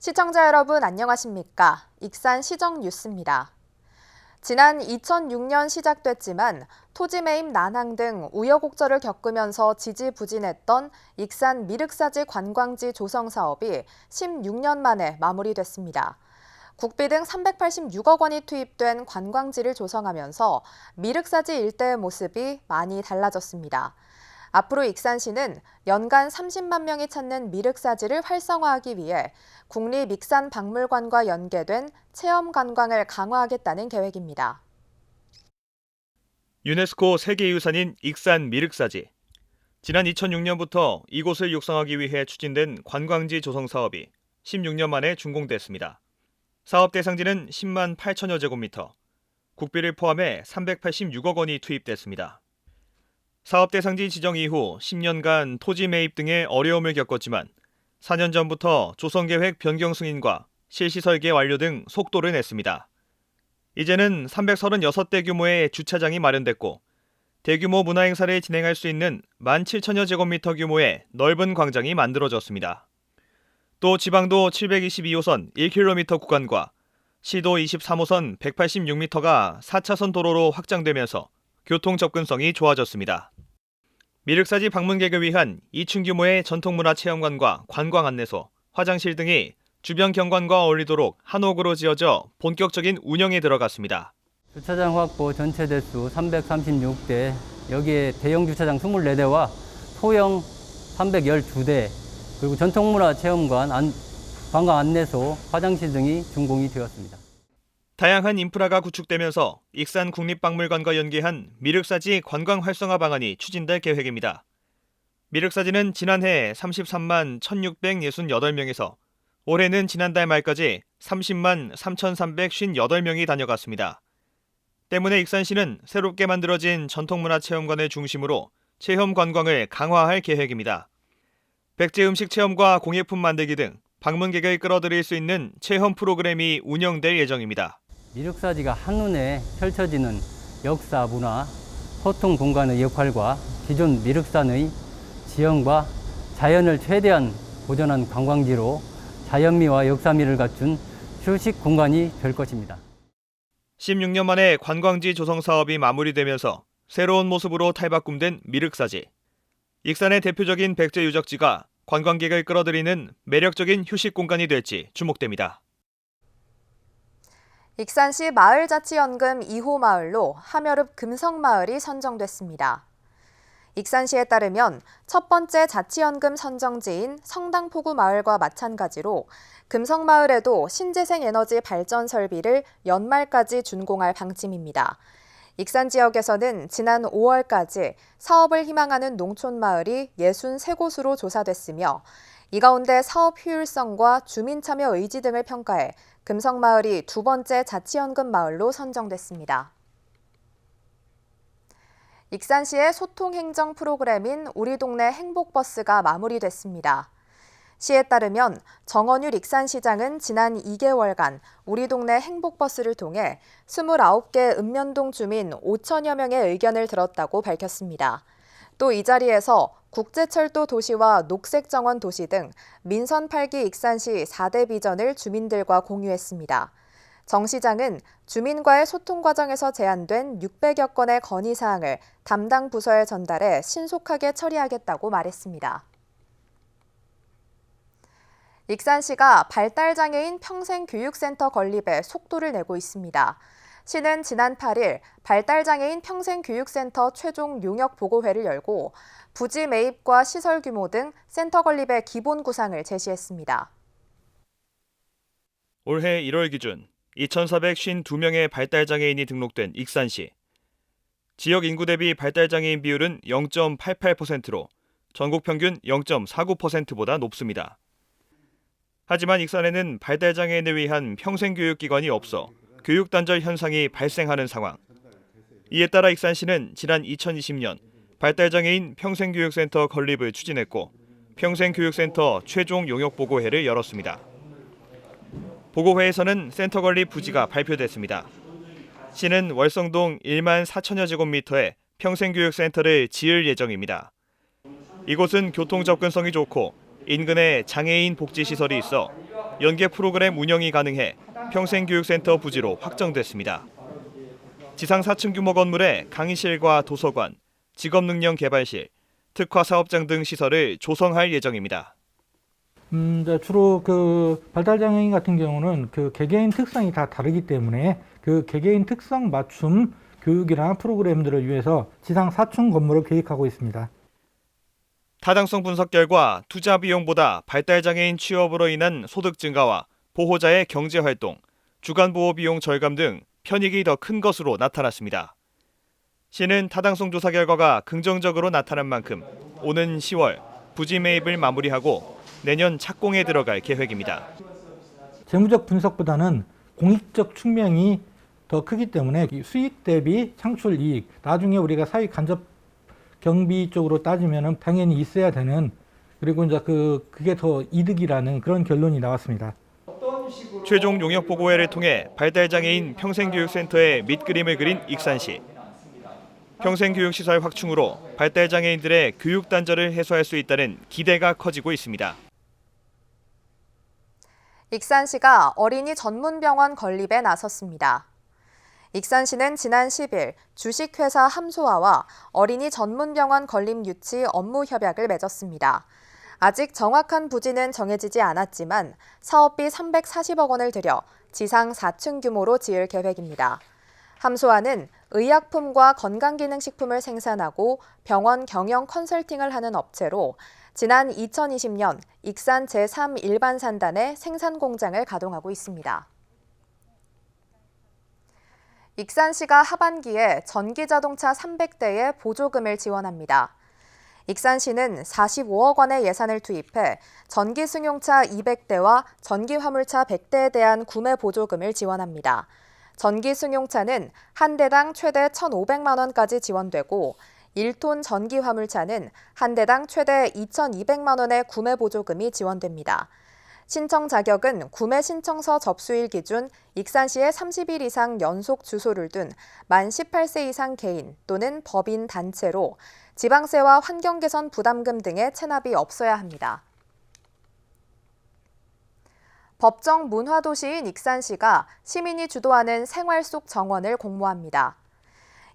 시청자 여러분 안녕하십니까? 익산 시정 뉴스입니다. 지난 2006년 시작됐지만 토지 매입 난항 등 우여곡절을 겪으면서 지지부진했던 익산 미륵사지 관광지 조성 사업이 16년 만에 마무리됐습니다. 국비 등 386억 원이 투입된 관광지를 조성하면서 미륵사지 일대의 모습이 많이 달라졌습니다. 앞으로 익산시는 연간 30만 명이 찾는 미륵사지를 활성화하기 위해 국립익산박물관과 연계된 체험 관광을 강화하겠다는 계획입니다. 유네스코 세계유산인 익산 미륵사지. 지난 2006년부터 이곳을 육성하기 위해 추진된 관광지 조성 사업이 16년 만에 준공됐습니다. 사업 대상지는 10만 8천여 제곱미터, 국비를 포함해 386억 원이 투입됐습니다. 사업 대상지 지정 이후 10년간 토지 매입 등의 어려움을 겪었지만 4년 전부터 조성계획 변경 승인과 실시 설계 완료 등 속도를 냈습니다. 이제는 336대 규모의 주차장이 마련됐고 대규모 문화행사를 진행할 수 있는 17,000여 제곱미터 규모의 넓은 광장이 만들어졌습니다. 또 지방도 722호선 1km 구간과 시도 23호선 186m가 4차선 도로로 확장되면서 교통 접근성이 좋아졌습니다. 미륵사지 방문객을 위한 2층 규모의 전통문화체험관과 관광 안내소, 화장실 등이 주변 경관과 어울리도록 한옥으로 지어져 본격적인 운영에 들어갔습니다. 주차장 확보 전체 대수 336대, 여기에 대형 주차장 24대와 소형 312대, 그리고 전통문화체험관, 관광 안내소, 화장실 등이 준공이 되었습니다. 다양한 인프라가 구축되면서 익산 국립박물관과 연계한 미륵사지 관광 활성화 방안이 추진될 계획입니다. 미륵사지는 지난해 33만 1,668명에서 올해는 지난달 말까지 30만 3,358명이 다녀갔습니다. 때문에 익산시는 새롭게 만들어진 전통문화체험관을 중심으로 체험 관광을 강화할 계획입니다. 백제 음식 체험과 공예품 만들기 등 방문객을 끌어들일 수 있는 체험 프로그램이 운영될 예정입니다. 미륵사지가 한눈에 펼쳐지는 역사, 문화, 소통 공간의 역할과 기존 미륵산의 지형과 자연을 최대한 보존한 관광지로 자연미와 역사미를 갖춘 휴식 공간이 될 것입니다. 16년 만에 관광지 조성 사업이 마무리되면서 새로운 모습으로 탈바꿈된 미륵사지. 익산의 대표적인 백제 유적지가 관광객을 끌어들이는 매력적인 휴식 공간이 될지 주목됩니다. 익산시 마을자치연금 2호 마을로 하멸읍 금성마을이 선정됐습니다. 익산시에 따르면 첫 번째 자치연금 선정지인 성당포구 마을과 마찬가지로 금성마을에도 신재생 에너지 발전 설비를 연말까지 준공할 방침입니다. 익산 지역에서는 지난 5월까지 사업을 희망하는 농촌마을이 63곳으로 조사됐으며 이 가운데 사업 효율성과 주민 참여 의지 등을 평가해 금성마을이 두 번째 자치연금 마을로 선정됐습니다. 익산시의 소통행정 프로그램인 우리 동네 행복버스가 마무리됐습니다. 시에 따르면 정원율 익산시장은 지난 2개월간 우리 동네 행복버스를 통해 29개 읍면동 주민 5천여 명의 의견을 들었다고 밝혔습니다. 또 이 자리에서 국제철도 도시와 녹색정원 도시 등 민선 8기 익산시 4대 비전을 주민들과 공유했습니다. 정 시장은 주민과의 소통 과정에서 제안된 600여 건의 건의사항을 담당 부서에 전달해 신속하게 처리하겠다고 말했습니다. 익산시가 발달장애인 평생교육센터 건립에 속도를 내고 있습니다. 시는 지난 8일 발달장애인 평생교육센터 최종 용역보고회를 열고 부지 매입과 시설 규모 등 센터 건립의 기본 구상을 제시했습니다. 올해 1월 기준 2,452명의 발달장애인이 등록된 익산시. 지역 인구 대비 발달장애인 비율은 0.88%로 전국 평균 0.49%보다 높습니다. 하지만 익산에는 발달장애인을 위한 평생교육기관이 없어 교육단절 현상이 발생하는 상황. 이에 따라 익산시는 지난 2020년 발달장애인 평생교육센터 건립을 추진했고 평생교육센터 최종 용역보고회를 열었습니다. 보고회에서는 센터 건립 부지가 발표됐습니다. 시는 월성동 1만 4천여 제곱미터의 평생교육센터를 지을 예정입니다. 이곳은 교통 접근성이 좋고 인근에 장애인 복지시설이 있어 연계 프로그램 운영이 가능해 평생교육센터 부지로 확정됐습니다. 지상 4층 규모 건물에 강의실과 도서관, 직업능력 개발실, 특화 사업장 등 시설을 조성할 예정입니다. 주로 그 발달장애인 같은 경우는 그 개개인 특성이 다 다르기 때문에 그 개개인 특성 맞춤 교육이나 프로그램들을 위해서 지상 4층 건물을 계획하고 있습니다. 타당성 분석 결과 투자 비용보다 발달장애인 취업으로 인한 소득 증가와 보호자의 경제활동, 주간보호 비용 절감 등 편익이 더 큰 것으로 나타났습니다. 시는 타당성 조사 결과가 긍정적으로 나타난 만큼 오는 10월 부지 매입을 마무리하고 내년 착공에 들어갈 계획입니다. 재무적 분석보다는 공익적 측면이 더 크기 때문에 수익 대비 창출 이익, 나중에 우리가 사회 간접 경비 쪽으로 따지면은 당연히 있어야 되는, 그리고 이제 그게 더 이득이라는 그런 결론이 나왔습니다. 최종 용역 보고회를 통해 발달장애인 평생교육센터의 밑그림을 그린 익산시. 평생교육시설 확충으로 발달장애인들의 교육 단절을 해소할 수 있다는 기대가 커지고 있습니다. 익산시가 어린이 전문병원 건립에 나섰습니다. 익산시는 지난 10일 주식회사 함소아와 어린이 전문병원 건립 유치 업무 협약을 맺었습니다. 아직 정확한 부지는 정해지지 않았지만 사업비 340억 원을 들여 지상 4층 규모로 지을 계획입니다. 함소아는 의약품과 건강기능식품을 생산하고 병원 경영 컨설팅을 하는 업체로 지난 2020년 익산 제3일반산단에 생산 공장을 가동하고 있습니다. 익산시가 하반기에 전기자동차 300대에 보조금을 지원합니다. 익산시는 45억 원의 예산을 투입해 전기승용차 200대와 전기화물차 100대에 대한 구매 보조금을 지원합니다. 전기승용차는 한 대당 최대 1,500만 원까지 지원되고 1톤 전기화물차는 한 대당 최대 2,200만 원의 구매 보조금이 지원됩니다. 신청 자격은 구매 신청서 접수일 기준 익산시에 30일 이상 연속 주소를 둔 만 18세 이상 개인 또는 법인 단체로 지방세와 환경개선 부담금 등의 체납이 없어야 합니다. 법정 문화도시인 익산시가 시민이 주도하는 생활 속 정원을 공모합니다.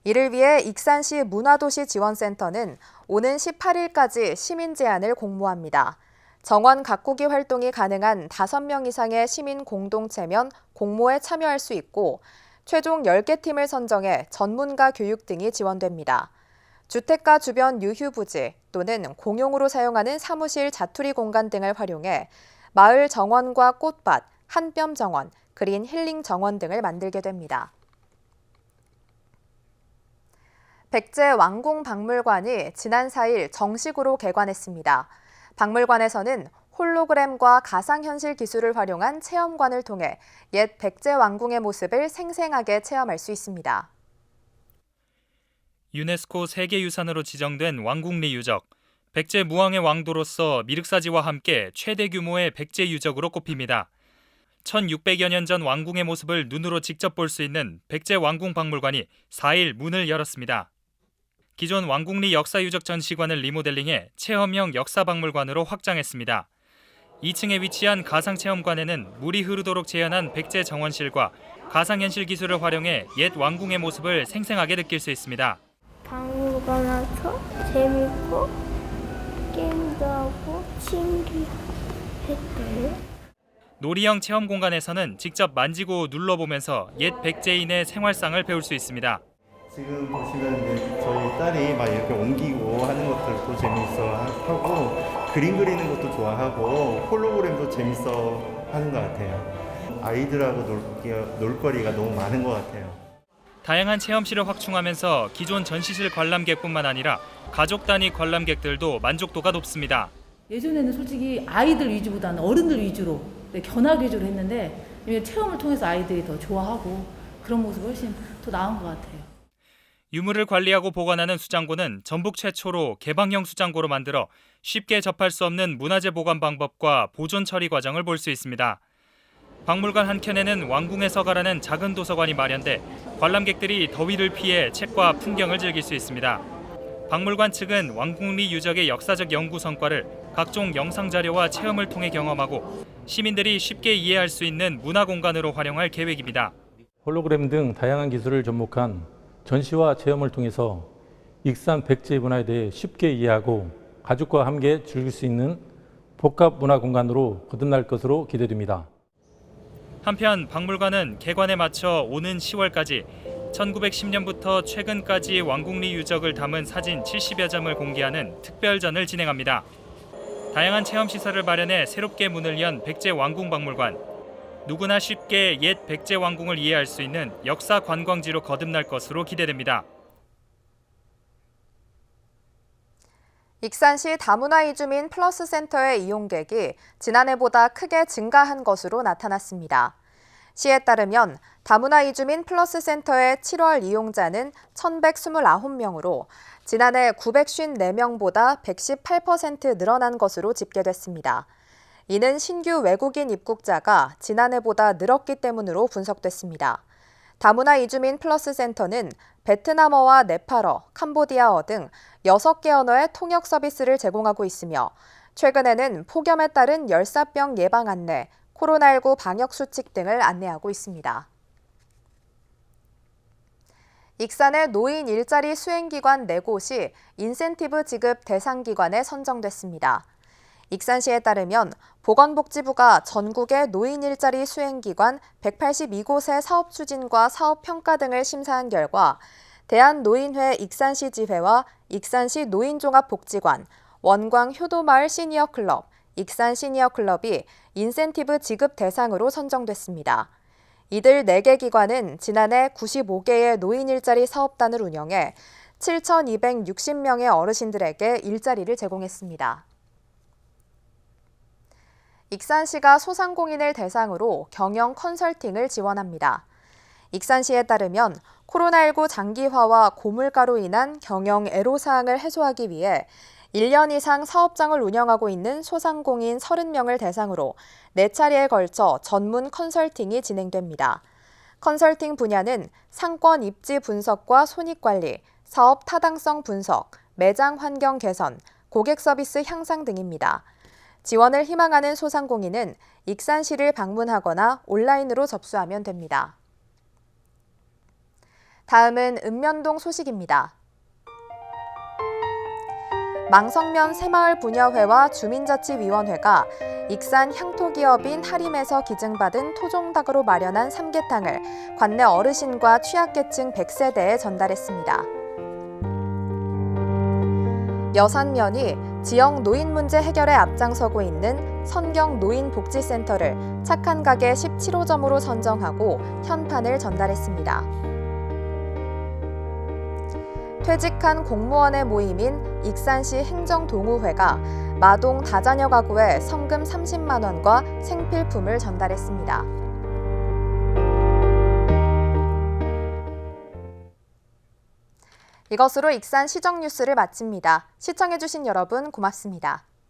이를 위해 익산시 문화도시지원센터는 오는 18일까지 시민 제안을 공모합니다. 정원 가꾸기 활동이 가능한 5명 이상의 시민 공동체면 공모에 참여할 수 있고 최종 10개 팀을 선정해 전문가 교육 등이 지원됩니다. 주택가 주변 유휴부지 또는 공용으로 사용하는 사무실 자투리 공간 등을 활용해 마을 정원과 꽃밭, 한뼘 정원, 그린 힐링 정원 등을 만들게 됩니다. 백제 왕궁박물관이 지난 4일 정식으로 개관했습니다. 박물관에서는 홀로그램과 가상현실 기술을 활용한 체험관을 통해 옛 백제 왕궁의 모습을 생생하게 체험할 수 있습니다. 유네스코 세계유산으로 지정된 왕궁리 유적, 백제 무왕의 왕도로서 미륵사지와 함께 최대 규모의 백제 유적으로 꼽힙니다. 1600여 년 전 왕궁의 모습을 눈으로 직접 볼 수 있는 백제 왕궁 박물관이 4일 문을 열었습니다. 기존 왕궁리 역사유적 전시관을 리모델링해 체험형 역사박물관으로 확장했습니다. 2층에 위치한 가상체험관에는 물이 흐르도록 재현한 백제 정원실과 가상현실 기술을 활용해 옛 왕궁의 모습을 생생하게 느낄 수 있습니다. 박물관 와서 재밌고 게임도 하고 신기했대요. 놀이형 체험 공간에서는 직접 만지고 눌러보면서 옛 백제인의 생활상을 배울 수 있습니다. 지금 보시면 이제 저희 딸이 막 이렇게 옮기고 하는 것들도 재미있어 하고 그림 그리는 것도 좋아하고 홀로그램도 재밌어 하는 것 같아요. 아이들하고 놀거리가 너무 많은 것 같아요. 다양한 체험실을 확충하면서 기존 전시실 관람객뿐만 아니라 가족 단위 관람객들도 만족도가 높습니다. 예전에는 솔직히 아이들 위주보다는 어른들 위주로 견학 위주로 했는데 체험을 통해서 아이들이 더 좋아하고 그런 모습이 훨씬 더 나은 것 같아요. 유물을 관리하고 보관하는 수장고는 전북 최초로 개방형 수장고로 만들어 쉽게 접할 수 없는 문화재 보관 방법과 보존 처리 과정을 볼 수 있습니다. 박물관 한켠에는 왕궁의 서가라는 작은 도서관이 마련돼 관람객들이 더위를 피해 책과 풍경을 즐길 수 있습니다. 박물관 측은 왕궁리 유적의 역사적 연구 성과를 각종 영상 자료와 체험을 통해 경험하고 시민들이 쉽게 이해할 수 있는 문화공간으로 활용할 계획입니다. 홀로그램 등 다양한 기술을 접목한 전시와 체험을 통해서 익산 백제 문화에 대해 쉽게 이해하고 가족과 함께 즐길 수 있는 복합 문화 공간으로 거듭날 것으로 기대됩니다. 한편 박물관은 개관에 맞춰 오는 10월까지 1910년부터 최근까지 왕궁리 유적을 담은 사진 70여 점을 공개하는 특별전을 진행합니다. 다양한 체험시설을 마련해 새롭게 문을 연 백제 왕궁박물관. 누구나 쉽게 옛 백제 왕궁을 이해할 수 있는 역사 관광지로 거듭날 것으로 기대됩니다. 익산시 다문화 이주민 플러스 센터의 이용객이 지난해보다 크게 증가한 것으로 나타났습니다. 시에 따르면 다문화 이주민 플러스 센터의 7월 이용자는 1,129명으로 지난해 954명보다 118% 늘어난 것으로 집계됐습니다. 이는 신규 외국인 입국자가 지난해보다 늘었기 때문으로 분석됐습니다. 다문화 이주민 플러스 센터는 베트남어와 네팔어, 캄보디아어 등 6개 언어의 통역 서비스를 제공하고 있으며 최근에는 폭염에 따른 열사병 예방 안내, 코로나19 방역 수칙 등을 안내하고 있습니다. 익산의 노인 일자리 수행기관 4곳이 인센티브 지급 대상 기관에 선정됐습니다. 익산시에 따르면 보건복지부가 전국의 노인 일자리 수행기관 182곳의 사업 추진과 사업 평가 등을 심사한 결과 대한노인회 익산시 지회와 익산시 노인종합복지관, 원광 효도마을 시니어클럽, 익산 시니어클럽이 인센티브 지급 대상으로 선정됐습니다. 이들 4개 기관은 지난해 95개의 노인 일자리 사업단을 운영해 7,260명의 어르신들에게 일자리를 제공했습니다. 익산시가 소상공인을 대상으로 경영 컨설팅을 지원합니다. 익산시에 따르면 코로나19 장기화와 고물가로 인한 경영 애로사항을 해소하기 위해 1년 이상 사업장을 운영하고 있는 소상공인 30명을 대상으로 4차례에 걸쳐 전문 컨설팅이 진행됩니다. 컨설팅 분야는 상권 입지 분석과 손익관리, 사업 타당성 분석, 매장 환경 개선, 고객 서비스 향상 등입니다. 지원을 희망하는 소상공인은 익산시를 방문하거나 온라인으로 접수하면 됩니다. 다음은 읍면동 소식입니다. 망성면 새마을 분여회와 주민자치위원회가 익산 향토기업인 하림에서 기증받은 토종닭으로 마련한 삼계탕을 관내 어르신과 취약계층 100세대에 전달했습니다. 여산면이 지역 노인 문제 해결에 앞장서고 있는 선경 노인복지센터를 착한 가게 17호점으로 선정하고 현판을 전달했습니다. 퇴직한 공무원의 모임인 익산시 행정동우회가 마동 다자녀 가구에 성금 30만 원과 생필품을 전달했습니다. 이것으로 익산 시정 뉴스를 마칩니다. 시청해주신 여러분 고맙습니다.